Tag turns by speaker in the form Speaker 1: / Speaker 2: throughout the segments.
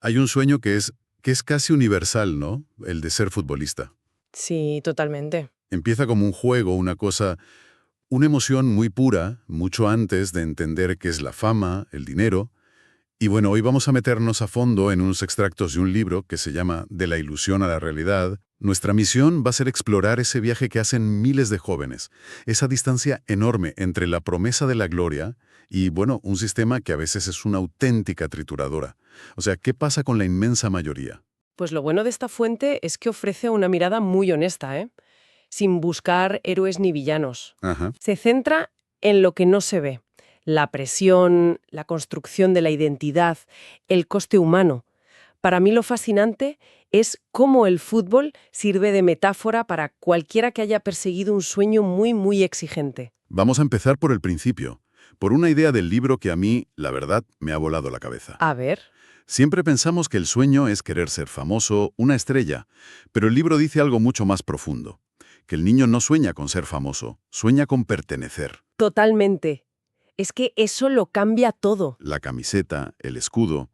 Speaker 1: Hay un sueño que es casi universal, ¿no? El de ser futbolista.
Speaker 2: Sí, totalmente.
Speaker 1: Empieza como un juego, una cosa, una emoción muy pura, mucho antes de entender qué es la fama, el dinero. Y bueno, hoy vamos a meternos a fondo en unos extractos de un libro que se llama De la ilusión a la realidad. Nuestra misión va a ser explorar ese viaje que hacen miles de jóvenes, esa distancia enorme entre la promesa de la gloria y, bueno, un sistema que a veces es una auténtica trituradora. O sea, ¿qué pasa con la inmensa mayoría?
Speaker 2: Pues lo bueno de esta fuente es que ofrece una mirada muy honesta, ¿eh? Sin buscar héroes ni villanos.
Speaker 1: Ajá.
Speaker 2: Se centra en lo que no se ve. La presión, la construcción de la identidad, el coste humano. Para mí lo fascinante es cómo el fútbol sirve de metáfora para cualquiera que haya perseguido un sueño muy, muy exigente.
Speaker 1: Vamos a empezar por el principio, por una idea del libro que a mí, la verdad, me ha volado la cabeza.
Speaker 2: A ver.
Speaker 1: Siempre pensamos que el sueño es querer ser famoso, una estrella, pero el libro dice algo mucho más profundo, que el niño no sueña con ser famoso, sueña con pertenecer.
Speaker 2: Totalmente. Es que eso lo cambia todo.
Speaker 1: La camiseta, el escudo,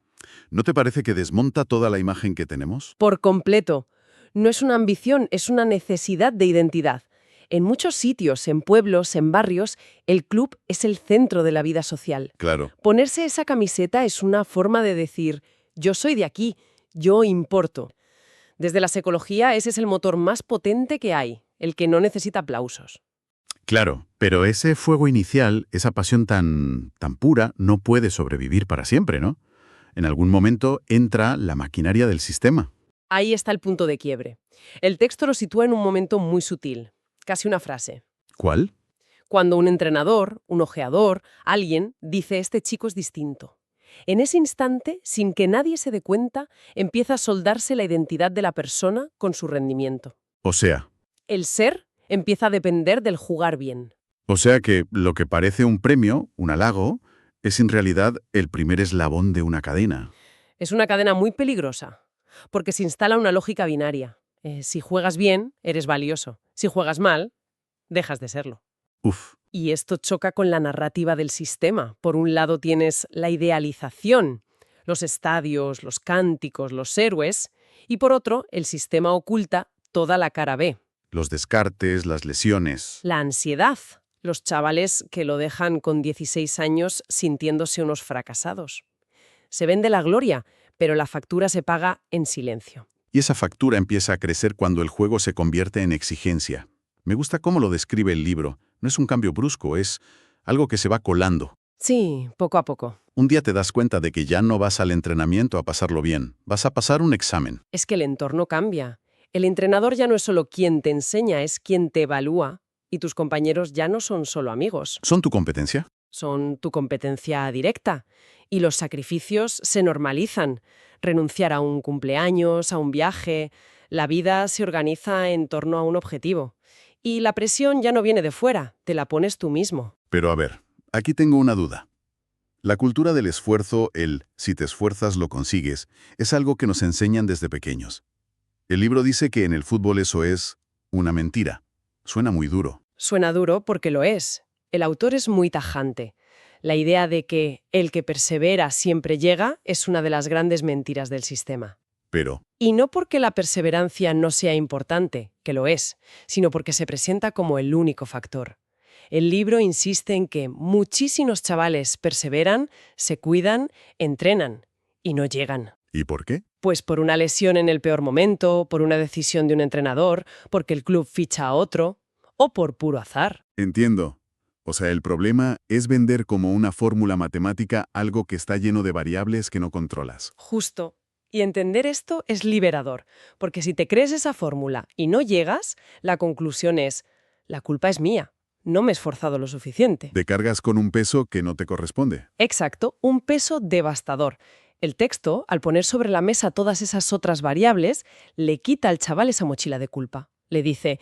Speaker 1: ¿no te parece que desmonta toda la imagen que tenemos?
Speaker 2: Por completo. No es una ambición, es una necesidad de identidad. En muchos sitios, en pueblos, en barrios, el club es el centro de la vida social.
Speaker 1: Claro.
Speaker 2: Ponerse esa camiseta es una forma de decir, yo soy de aquí, yo importo. Desde la psicología, ese es el motor más potente que hay, el que no necesita aplausos.
Speaker 1: Claro, pero ese fuego inicial, esa pasión tan pura, no puede sobrevivir para siempre, ¿no? En algún momento entra la maquinaria del sistema.
Speaker 2: Ahí está el punto de quiebre. El texto lo sitúa en un momento muy sutil, casi una frase.
Speaker 1: ¿Cuál?
Speaker 2: Cuando un entrenador, un ojeador, alguien dice este chico es distinto. En ese instante, sin que nadie se dé cuenta, empieza a soldarse la identidad de la persona con su rendimiento.
Speaker 1: O sea,
Speaker 2: El ser empieza a depender del jugar bien.
Speaker 1: que lo que parece un premio, un halago, es en realidad el primer eslabón de una cadena.
Speaker 2: Es una cadena muy peligrosa, porque se instala una lógica binaria. Si juegas bien, eres valioso. Si juegas mal, dejas de serlo.
Speaker 1: Uf,
Speaker 2: Y esto choca con la narrativa del sistema. Por un lado tienes la idealización, los estadios, los cánticos, los héroes, y por otro, el sistema oculta toda la cara B,
Speaker 1: los descartes, las lesiones.
Speaker 2: la ansiedad, los chavales que lo dejan con 16 años sintiéndose unos fracasados. Se vende la gloria, pero la factura se paga en silencio.
Speaker 1: Y esa factura empieza a crecer cuando el juego se convierte en exigencia. Me gusta cómo lo describe el libro. No es un cambio brusco, es algo que se va colando.
Speaker 2: Sí, poco a poco.
Speaker 1: Un día te das cuenta de que ya no vas al entrenamiento a pasarlo bien, vas a pasar un examen.
Speaker 2: Es que el entorno cambia. El entrenador ya no es solo quien te enseña, es quien te evalúa. Y tus compañeros ya no son solo amigos,
Speaker 1: ¿Son tu competencia?
Speaker 2: son tu competencia directa. Y los sacrificios se normalizan. Renunciar a un cumpleaños, a un viaje. La vida se organiza en torno a un objetivo. Y la presión ya no viene de fuera, te la pones tú mismo.
Speaker 1: Pero a ver, aquí tengo una duda. La cultura del esfuerzo, el si te esfuerzas lo consigues, es algo que nos enseñan desde pequeños. El libro dice que en el fútbol eso es una mentira. Suena muy duro.
Speaker 2: Suena duro porque lo es. El autor es muy tajante. La idea de que el que persevera siempre llega es una de las grandes mentiras del sistema.
Speaker 1: Pero,
Speaker 2: Y no porque la perseverancia no sea importante, que lo es, sino porque se presenta como el único factor. El libro insiste en que muchísimos chavales perseveran, se cuidan, entrenan y no llegan.
Speaker 1: ¿y por qué?
Speaker 2: Pues por una lesión en el peor momento, por una decisión de un entrenador, porque el club ficha a otro, o por puro azar.
Speaker 1: Entiendo. O sea, el problema es vender como una fórmula matemática algo que está lleno de variables que no controlas.
Speaker 2: Justo. Y entender esto es liberador, porque si te crees esa fórmula y no llegas, la conclusión es, la culpa es mía, no me he esforzado lo suficiente.
Speaker 1: Te cargas con un peso que no te corresponde.
Speaker 2: Exacto, un peso devastador. El texto, al poner sobre la mesa todas esas otras variables, le quita al chaval esa mochila de culpa. Le dice,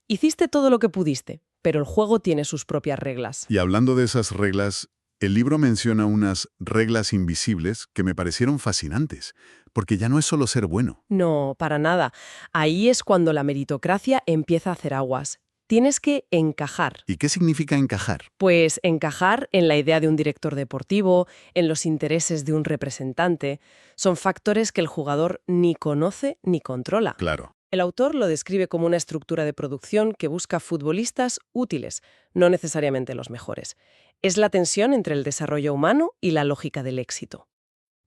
Speaker 2: hiciste todo lo que pudiste, pero el juego tiene sus propias reglas.
Speaker 1: Y hablando de esas reglas, el libro menciona unas reglas invisibles que me parecieron fascinantes, porque ya no es solo ser bueno.
Speaker 2: No, para nada. Ahí es cuando la meritocracia empieza a hacer aguas. Tienes que encajar.
Speaker 1: ¿Y qué significa encajar?
Speaker 2: Pues encajar en la idea de un director deportivo, en los intereses de un representante, son factores que el jugador ni conoce ni controla.
Speaker 1: Claro.
Speaker 2: El autor lo describe como una estructura de producción que busca futbolistas útiles, no necesariamente los mejores. Es la tensión entre el desarrollo humano y la lógica del éxito.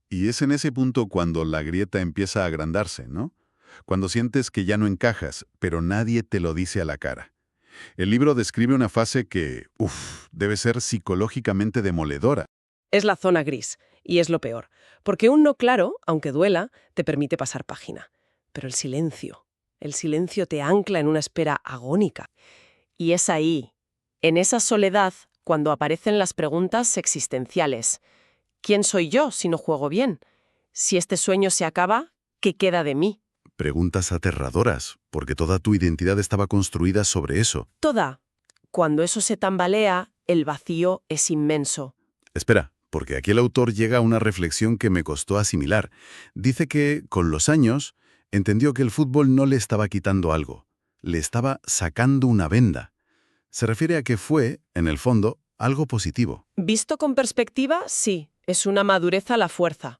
Speaker 1: Y es en ese punto cuando la grieta empieza a agrandarse, ¿no? Cuando sientes que ya no encajas, pero nadie te lo dice a la cara. El libro describe una fase que, debe ser psicológicamente demoledora.
Speaker 2: Es la zona gris, y es lo peor, porque un no claro, aunque duela, te permite pasar página. Pero el silencio te ancla en una espera agónica. Y es ahí, en esa soledad, cuando aparecen las preguntas existenciales. ¿Quién soy yo si no juego bien? Si este sueño se acaba, ¿qué queda de mí?
Speaker 1: Preguntas aterradoras, porque toda tu identidad estaba construida sobre eso.
Speaker 2: Toda. Cuando eso se tambalea, el vacío es inmenso.
Speaker 1: Espera, porque aquí el autor llega a una reflexión que me costó asimilar. Dice que, con los años, entendió que el fútbol no le estaba quitando algo, le estaba sacando una venda. Se refiere a que fue, en el fondo, algo positivo.
Speaker 2: Visto con perspectiva, sí, es una madurez a la fuerza.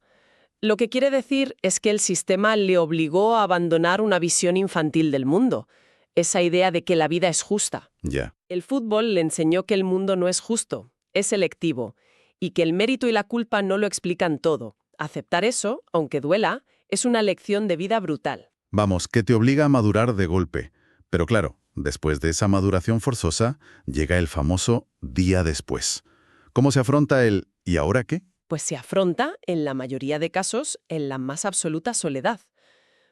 Speaker 2: Lo que quiere decir es que el sistema le obligó a abandonar una visión infantil del mundo, esa idea de que la vida es justa.
Speaker 1: Ya.
Speaker 2: El fútbol le enseñó que el mundo no es justo, es selectivo, y que el mérito y la culpa no lo explican todo. Aceptar eso, aunque duela, es una lección de vida brutal.
Speaker 1: Vamos, que te obliga a madurar de golpe. Pero claro, después de esa maduración forzosa, llega el famoso día después. ¿Cómo se afronta el ¿y ahora qué?
Speaker 2: Pues se afronta, en la mayoría de casos, en la más absoluta soledad.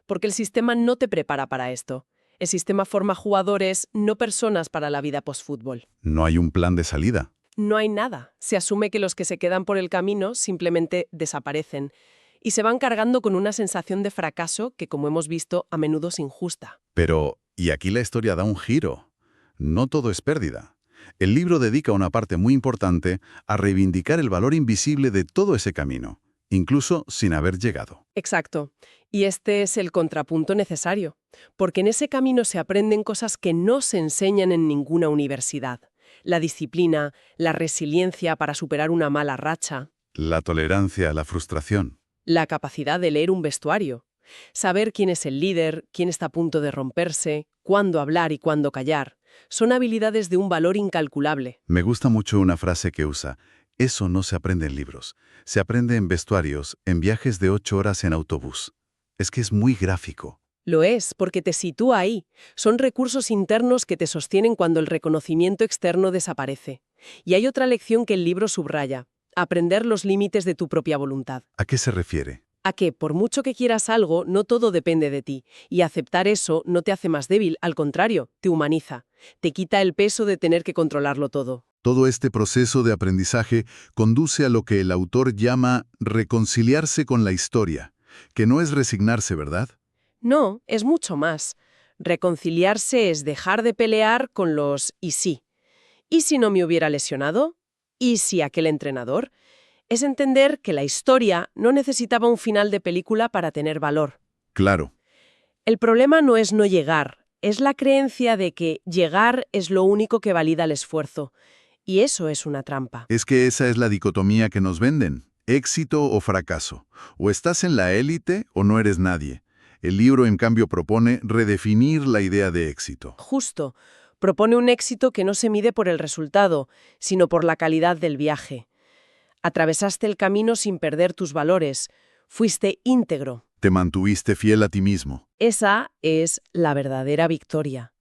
Speaker 2: Porque el sistema no te prepara para esto. El sistema forma jugadores, no personas para la vida postfútbol.
Speaker 1: No hay un plan de salida.
Speaker 2: No hay nada. Se asume que los que se quedan por el camino simplemente desaparecen. Y se van cargando con una sensación de fracaso que, como hemos visto, a menudo es injusta.
Speaker 1: Pero, y aquí la historia da un giro. No todo es pérdida. El libro dedica una parte muy importante a reivindicar el valor invisible de todo ese camino, incluso sin haber llegado.
Speaker 2: Exacto. Y este es el contrapunto necesario. Porque en ese camino se aprenden cosas que no se enseñan en ninguna universidad. La disciplina, la resiliencia para superar una mala racha.
Speaker 1: La tolerancia a la frustración.
Speaker 2: La capacidad de leer un vestuario. Saber quién es el líder, quién está a punto de romperse, cuándo hablar y cuándo callar. Son habilidades de un valor incalculable.
Speaker 1: Me gusta mucho una frase que usa. Eso no se aprende en libros. Se aprende en vestuarios, en viajes de 8 horas en autobús. Es que es muy gráfico.
Speaker 2: Lo es, porque te sitúa ahí. Son recursos internos que te sostienen cuando el reconocimiento externo desaparece. Y hay otra lección que el libro subraya. Aprender los límites de tu propia voluntad.
Speaker 1: ¿A qué se refiere?
Speaker 2: A que, por mucho que quieras algo, no todo depende de ti. Y aceptar eso no te hace más débil, al contrario, te humaniza. Te quita el peso de tener que controlarlo todo.
Speaker 1: Todo este proceso de aprendizaje conduce a lo que el autor llama reconciliarse con la historia, que no es resignarse, ¿verdad?
Speaker 2: No, es mucho más. Reconciliarse es dejar de pelear con los «y sí». ¿Y si no me hubiera lesionado? ¿Y si aquel entrenador? Es entender que la historia no necesitaba un final de película para tener valor.
Speaker 1: Claro.
Speaker 2: El problema no es no llegar, es la creencia de que llegar es lo único que valida el esfuerzo. Y eso es una trampa.
Speaker 1: Es que esa es la dicotomía que nos venden. Éxito o fracaso. O estás en la élite o no eres nadie. El libro, en cambio, propone redefinir la idea de éxito.
Speaker 2: Justo. Propone un éxito que no se mide por el resultado, sino por la calidad del viaje. Atravesaste el camino sin perder tus valores. Fuiste íntegro.
Speaker 1: Te mantuviste fiel a ti mismo.
Speaker 2: Esa es la verdadera victoria.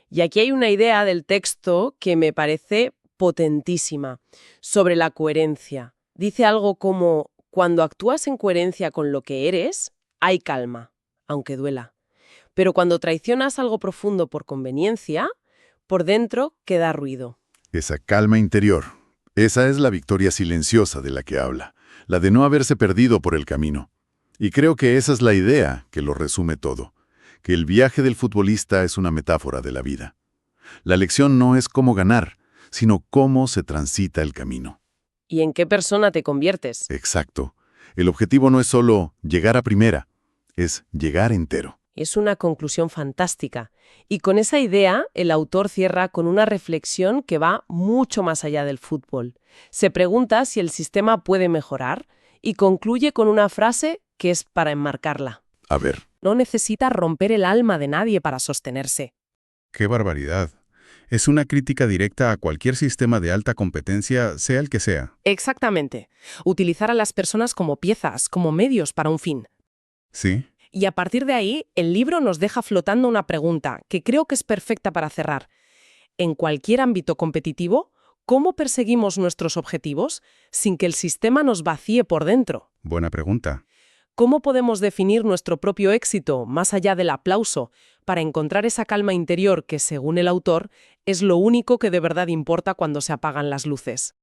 Speaker 2: Y aquí hay una idea del texto que me parece potentísima, sobre la coherencia. Dice algo como, cuando actúas en coherencia con lo que eres, hay calma, aunque duela. Pero cuando traicionas algo profundo por conveniencia, por dentro queda ruido.
Speaker 1: Esa calma interior. Esa es la victoria silenciosa de la que habla, la de no haberse perdido por el camino. Y creo que esa es la idea que lo resume todo, que el viaje del futbolista es una metáfora de la vida. La lección no es cómo ganar, sino cómo se transita el camino.
Speaker 2: ¿Y en qué persona te conviertes?
Speaker 1: Exacto. El objetivo no es solo llegar a primera, es llegar entero.
Speaker 2: Es una conclusión fantástica. Y con esa idea, el autor cierra con una reflexión que va mucho más allá del fútbol. Se pregunta si el sistema puede mejorar y concluye con una frase que es para enmarcarla.
Speaker 1: A ver,
Speaker 2: No necesita romper el alma de nadie para sostenerse.
Speaker 3: ¡Qué barbaridad! Es una crítica directa a cualquier sistema de alta competencia, sea el que sea.
Speaker 2: Exactamente. Utilizar a las personas como piezas, como medios para un fin.
Speaker 3: ¿Sí?
Speaker 2: Y a partir de ahí, el libro nos deja flotando una pregunta que creo que es perfecta para cerrar. En cualquier ámbito competitivo, ¿cómo perseguimos nuestros objetivos sin que el sistema nos vacíe por dentro?
Speaker 3: Buena pregunta.
Speaker 2: ¿Cómo podemos definir nuestro propio éxito, más allá del aplauso, para encontrar esa calma interior que, según el autor, es lo único que de verdad importa cuando se apagan las luces?